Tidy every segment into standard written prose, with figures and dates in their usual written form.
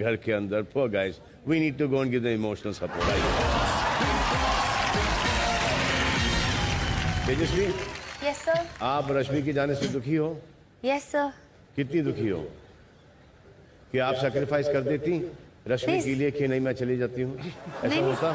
घर के अंदर। poor guys, we need to go and give them emotional support. Tejashwi, yes sir. आप रश्मि के जाने से दुखी हो? Yes sir. कितनी दुखी हो कि आप सैक्रिफाइस कर देती रश्मि के लिए कि नहीं मैं चली जाती हूँ? ऐसा नहीं, होता?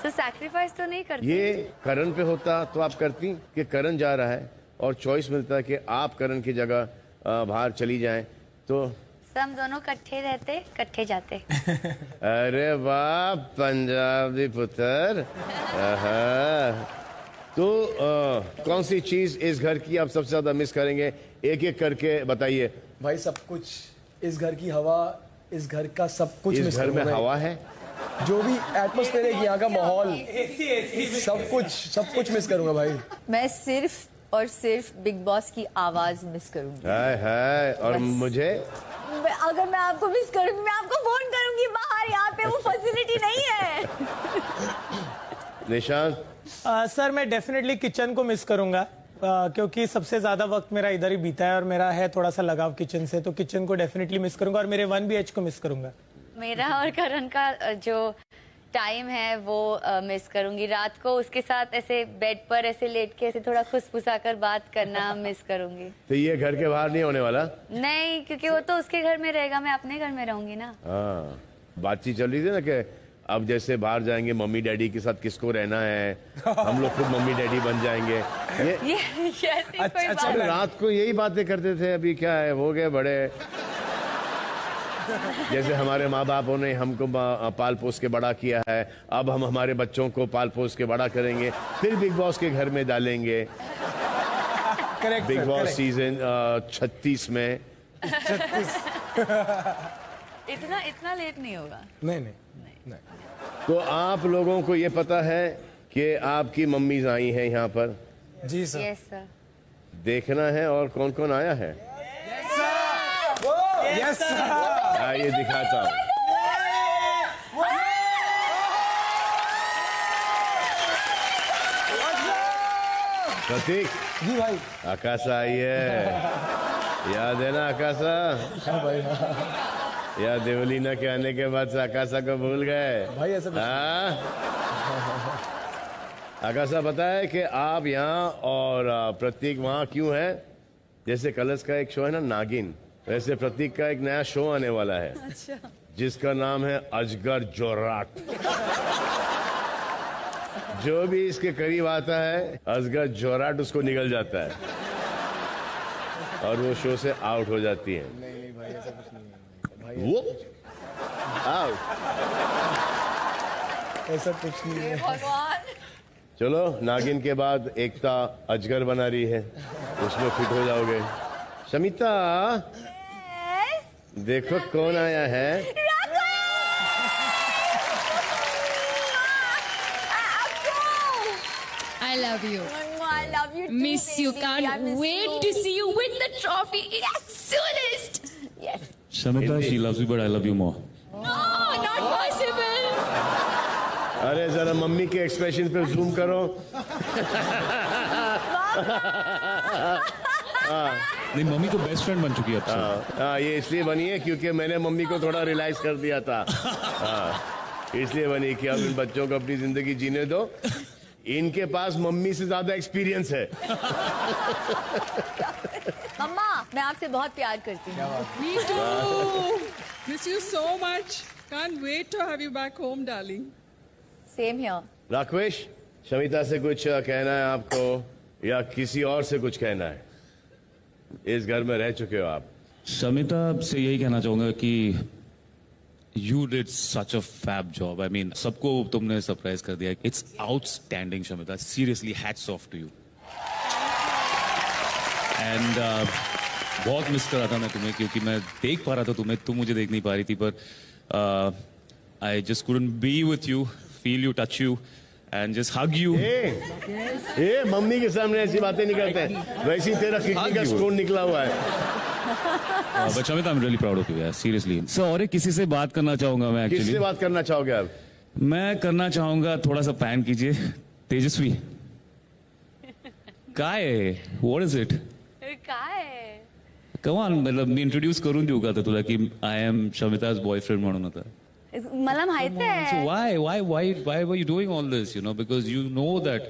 सर सैक्रिफाइस तो नहीं करती। ये करण पे होता तो आप करती कि करण जा रहा है और चॉइस मिलता है कि आप करण की जगह बाहर चली जाएं तो सर हम दोनों इकट्ठे रहते इकट्ठे जाते। अरे वाह पंजाबी पुत्र। तो कौन सी चीज इस घर की आप सबसे ज्यादा मिस करेंगे? एक एक करके बताइए। भाई सब कुछ, इस घर की हवा, इस घर का सब कुछ। इस घर में हवा है, जो भी एटमॉस्फेयर है, यहाँ का माहौल, सब कुछ मिस करूंगा भाई। मैं सिर्फ और सिर्फ बिग बॉस की आवाज मिस करूंगी। है और मुझे अगर मैं आपको मिस करूंगी, मैं आपको फोन करूंगी बाहर, यहाँ पे वो फैसिलिटी नहीं है। निशांत? सर मैं डेफिनेटली किचन को मिस करूंगा, क्योंकि सबसे ज्यादा वक्त मेरा इधर ही बीता है और मेरा है थोड़ा सा लगाव किचन से, तो किचन को डेफिनेटली मिस करूंगा और मेरे 1 BH को मिस करूंगा। मेरा और करण का जो टाइम है वो मिस करूंगी। रात को उसके साथ ऐसे बेड पर ऐसे लेट के ऐसे थोड़ा खुसफुसा कर बात करना मिस करूंगी। तो ये घर के बाहर नहीं होने वाला? नहीं, क्योंकि वो तो उसके घर में रहेगा, मैं अपने घर में रहूंगी ना। हाँ, बातचीत चल रही थी ना कि अब जैसे बाहर जाएंगे मम्मी डैडी के साथ किसको रहना है, हम लोग खुद मम्मी डैडी बन जाएंगे। ये अच्छा, रात को यही बातें करते थे, अभी क्या है हो गए बड़े। जैसे हमारे माँ बापों ने हमको पाल पोस के बड़ा किया है, अब हम हमारे बच्चों को पाल पोस के बड़ा करेंगे, फिर बिग बॉस के घर में डालेंगे। बिग बॉस सीजन 36 में। इतना लेट नहीं होगा। नहीं। तो आप लोगों को ये पता है कि आपकी मम्मीज आई हैं यहाँ पर? जी सर। Yes sir. देखना है और कौन कौन आया है? Yes sir. आइए दिखाता हूँ। प्रतीक जी भाई। आकाशा आई है, याद है ना आकाशा? हाँ भाई। या देवलीना के आने के बाद से आकाशा को भूल गए भाई ऐसा कुछ आकाशा पता है कि आप यहाँ और प्रतीक वहाँ क्यों है? जैसे कलर्स का एक शो है ना नागिन, वैसे प्रतीक का एक नया शो आने वाला है। अच्छा। जिसका नाम है अजगर जोराट। जो भी इसके करीब आता है अजगर जोराट उसको निगल जाता है और वो शो से आउट हो जाती है। नहीं भाई ऐसा कुछ नहीं है वो आउट। ऐसा कुछ नहीं है। भगवान। चलो नागिन के बाद एकता अजगर बना रही है, उसमें फिट हो जाओगे। शमिता देखो कौन आया है। I love you. I love you too, Miss you. baby. I Can't miss wait you. to see you win the trophy as soonest. Yes. Shamita, she loves you, but I love you more. No, not possible. अरे जरा mummy के expression पे zoom करो। नहीं, mummy तो best friend बन चुकी है अब से। हाँ, ये इसलिए बनी है क्योंकि मैंने मम्मी को थोड़ा रियलाइज कर दिया था। हाँ, इसलिए बनी कि अब इन बच्चों को अपनी जिंदगी जीने दो, इनके पास मम्मी से ज्यादा एक्सपीरियंस है। मम्मा मैं आपसे बहुत प्यार करती हूँ। Me too. Miss you so much. Can't wait to have you back home, darling. Same here. Rakesh, Shamita से कुछ कहना है आपको या किसी और से कुछ कहना है? इस घर में रह चुके हो आप। शमिता से यही कहना चाहूंगा कि you did such a fab job. I mean सबको तुमने सरप्राइज कर दिया। It's outstanding Shamita, seriously hats off to you. And बहुत मिस कर रहा था मैं तुम्हें, क्योंकि मैं देख पा रहा था तुम्हें, तुम मुझे देख नहीं पा रही थी, पर I just couldn't B with you, feel you, touch you and just hug you. A mummy के सामने ऐसी बातें नहीं करते, वैसे ही तेरा किडनी का स्टोन निकला हुआ है। But Shamita, I am really proud of you यार, सीरियसली। सर और एक किसी से बात करना चाहूंगा मैं एक्चुअली। किससे बात करना चाहोगे आप? मैं करना चाहूंगा, थोड़ा सा पैन कीजिए। तेजस्वी काय, what is it? Come on, मतलब मी इंट्रोड्यूस करून देऊ का आता तुला की आय एम शमिताज बॉयफ्रेंड म्हणून आता. मला माहित So आहे. why were you doing all this? You know, because you know that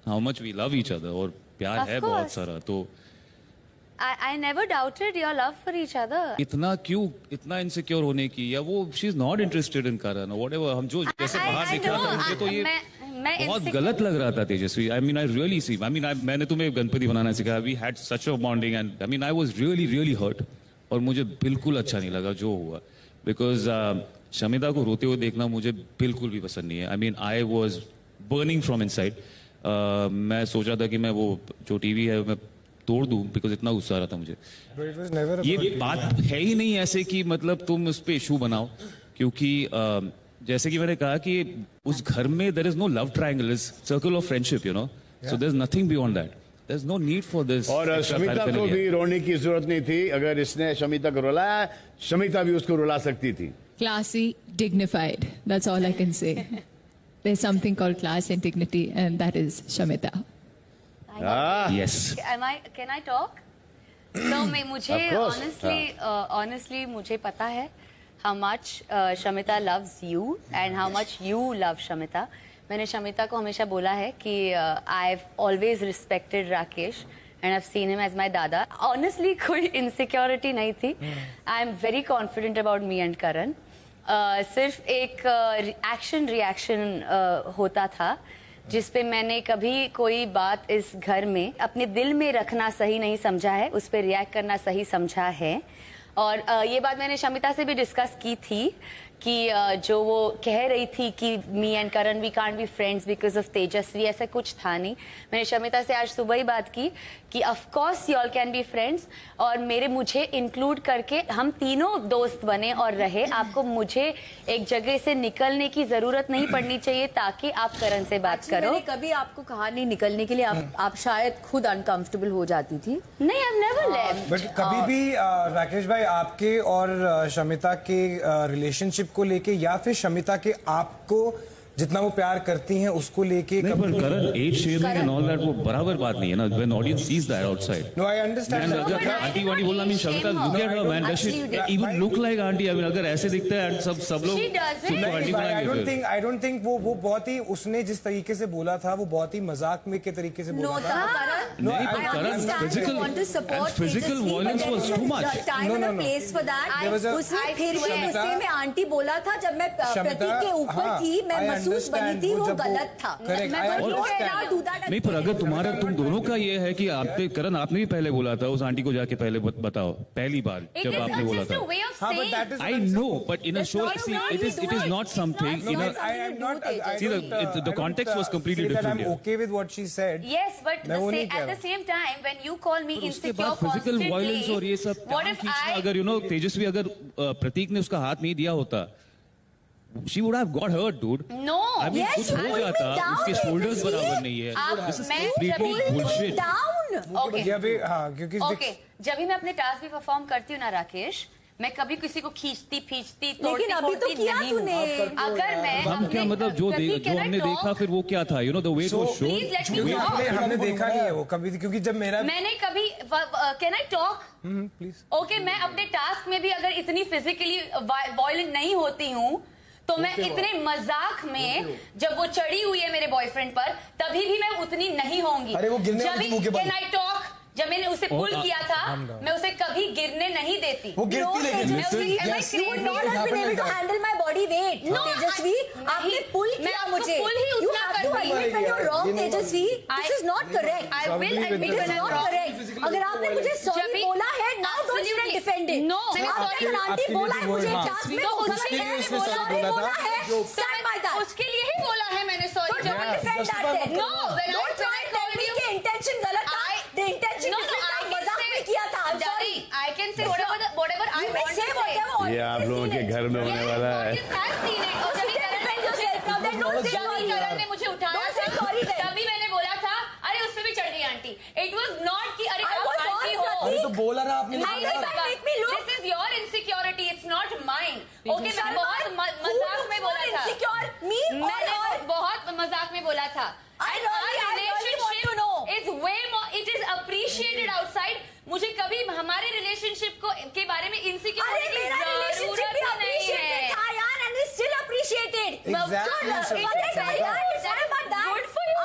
how much we love each other और प्यार Of है course. बहुत सारा. तो I never doubted your love for each other. इतना क्यों इतना इनसिक्योर होने की या वो she is not interested in Karan whatever हम जो जैसे बाहर दिख रहा था मुझे तो ये मैं बहुत गलत लग रहा था Tejasswi. I mean I really see I mean मैंने तुम्हें गणपति बनाना सिखाया. We had such a bonding and I mean I was really hurt और मुझे बिल्कुल अच्छा नहीं लगा जो हुआ बिकॉज शमिता को रोते हुए देखना मुझे बिल्कुल भी पसंद नहीं है. आई mean I was burning from inside. मैं सोच रहा था कि मैं वो जो टीवी है मैं तोड़ दूं बिकॉज इतना गुस्सा आ रहा था मुझे. ये बात है ही नहीं ऐसे कि मतलब तुम उस पर इशू बनाओ क्योंकि जैसे कि मैंने कहा कि उस घर में there is no love triangle is circle of friendship you know so there is nothing beyond that. There is no need for this. और शमिता को भी रोने की जरूरत नहीं थी. अगर इसने शमिता को रुलाया शमिता भी उसको रुला सकती थी. Classy, dignified. That's all I can say. There's something called class and dignity, and that is Shamita. Yes. Can I talk? So मुझे Of course. honestly मुझे पता है how much Shamita loves you and how much you love Shamita. मैंने शमिता को हमेशा बोला है कि I've always respected Rakesh and I've seen him as my dada. Honestly कोई insecurity नहीं थी. I'm very confident about me and Karan. सिर्फ एक एक्शन रिएक्शन होता था जिस पे मैंने कभी कोई बात इस घर में अपने दिल में रखना सही नहीं समझा है, उस पे रिएक्ट करना सही समझा है. और ये बात मैंने शमिता से भी डिस्कस की थी कि जो वो कह रही थी कि me and Karan we can't be friends because of Tejasswi, ऐसा कुछ था नहीं. मैंने शमिता से आज सुबह ही बात की कि of course you all can be friends और मुझे इंक्लूड करके हम तीनों दोस्त बने और रहे. आपको मुझे एक जगह से निकलने की जरूरत नहीं पड़नी चाहिए ताकि आप करण से बात करो. मैंने कभी आपको कहा नहीं निकलने के लिए. आप शायद खुद अनकंफर्टेबल हो जाती थी. नहीं, आई नेवर लेफ्ट. बट कभी भी राकेश भाई आपके और शमिता के रिलेशनशिप को लेके या फिर शमिता के आपको जितना वो प्यार करती हैं उसको लेके नहीं पर Karan as sharing and all that वो बराबर बात नहीं है ना when audience sees that outside. No I understand. Aunty वांटी बोलना mean Shamita look at her man does she even look like aunty. I mean अगर ऐसे दिखता है सब लोग उसको आंटी बनाएंगे. आई डोंट थिंक वो बहुत ही उसने जिस तरीके से बोला था वो बहुत ही मजाक में के तरीके से बोला था. नहीं पर Karan physical violence was too much. उसने फिर भी गुस्से में आंटी बोला था जब मैं प्रतीक के ऊपर थी, मैं महसूस बनी थी, वो गलत था. नहीं पर अगर तुम दोनों का ये है कि आपने करण आपने भी पहले बोला था उस आंटी को जाके पहले बताओ पहली बार जब आपने बोला था. I know but in a show it is not something in the context was completely different. I am okay with what she said. Yes, but at the same time when you call me insecure physical violence और ये सब अगर तेजस्वी अगर प्रतीक ने उसका हाथ नहीं दिया होता she would have got hurt, dude. No. I mean, कुछ हो जाता उसके shoulders बराबर नहीं है. This is completely bullshit. Okay. जब भी मैं अपने टास्क भी परफॉर्म करती हूँ ना राकेश, मैं कभी किसी को खींचती तोड़ती अभी तो किया तूने. अगर मैं हम क्या मतलब जो हमने देखा फिर वो क्या था the way it was shown. हमने देखा नहीं है वो कभी क्योंकि जब मैंने कभी can I talk please. Okay मैं अपने टास्क में भी अगर इतनी फिजिकली वायलेंट नहीं होती हूँ तो मैं इतने मजाक में जब वो चढ़ी हुई है मेरे बॉयफ्रेंड पर तभी भी मैं उतनी नहीं होंगी. अरे वो गिरने वाली मुंह के बाद. कैन आई टॉक जब मैंने उसे पुल किया था मैं उसे कभी गिरने नहीं देती. वो गिरती लेकिन handle my body weight. Tejasswi आपने पुल किया मुझे. You have to admit when you are wrong Tejasswi. This is not correct. I will admit when I am correct. अगर आपने मुझे सॉरी बोला है now don't you defend it. No मैंने sorry aunty बोला है मुझे टास्क में उसके लिए उसने सॉरी बोला था. Stand by that. उसके लिए ही बोला है मैंने sorry. Don't defend that. No when I try to tell के इंटेंशन गलत था. द इंटेंशन मजाक में किया था. I am sorry. I can say whatever I want to say. ये आप लोगों के घर में होने वाला है. करण ने मुझे उठाया तभी मैंने बोला था अरे उस पे भी चढ़ गई आंटी. इट वाज नॉट कि अरे आप आंटी हो. अरे तो बोला ना आपने. This is your insecurity it's not mine. Okay मैंने बहुत मजाक में बोला था. मैंने बहुत मजाक में बोला था. Is way more. It is appreciated outside मुझे कभी हमारे रिलेशनशिप को के बारे में इनसिक्योरिटी अरे मेरा रिलेशनशिप भी अप्रिशिएटेड था यार, एंड इज स्टिल अप्रिशिएटेड।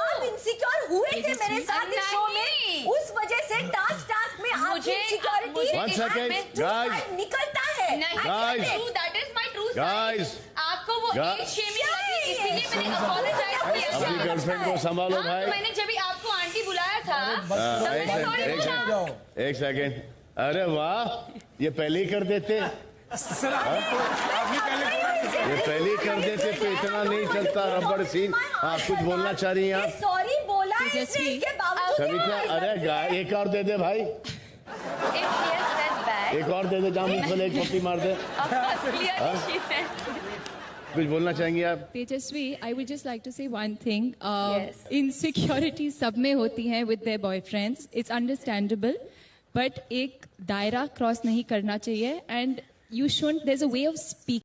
आप इनसिक्योर हुए थे मेरे साथ इस शो में, उस वजह से टास्क में आपकी इनसिक्योरिटी One second, guys. निकलता है। Guys. That is my true Guys. आपको वो एज शेमिंग लगी, इसीलिए मैंने अपोलोजाइज किया। अपनी गर्लफ्रेंड को संभालो भाई। मैंने जब भी आपको आंटी बुलाया था तब मैंने सॉरी बोला। एक सेकेंड, अरे वाह, ये पहले ही कर देते, ये पहले ही कर देते तो इतना नहीं चलता रबड़ सीन। हाँ, कुछ बोलना चाह रही हैं आप? सॉरी बोला है इसने, इसके बावजूद सविता, अरे गाय, एक और दे दे भाई, एक और दे दे, जामुन फल एक पत्ती मार दे। कुछ बोलना चाहेंगे आप? Tejasvi, I would just like to say one thing. Insecurity सब में होती हैं with their boyfriends. It's understandable, but एक दायरा क्रॉस नहीं करना चाहिए, and you shouldn't. There's a way of speaking.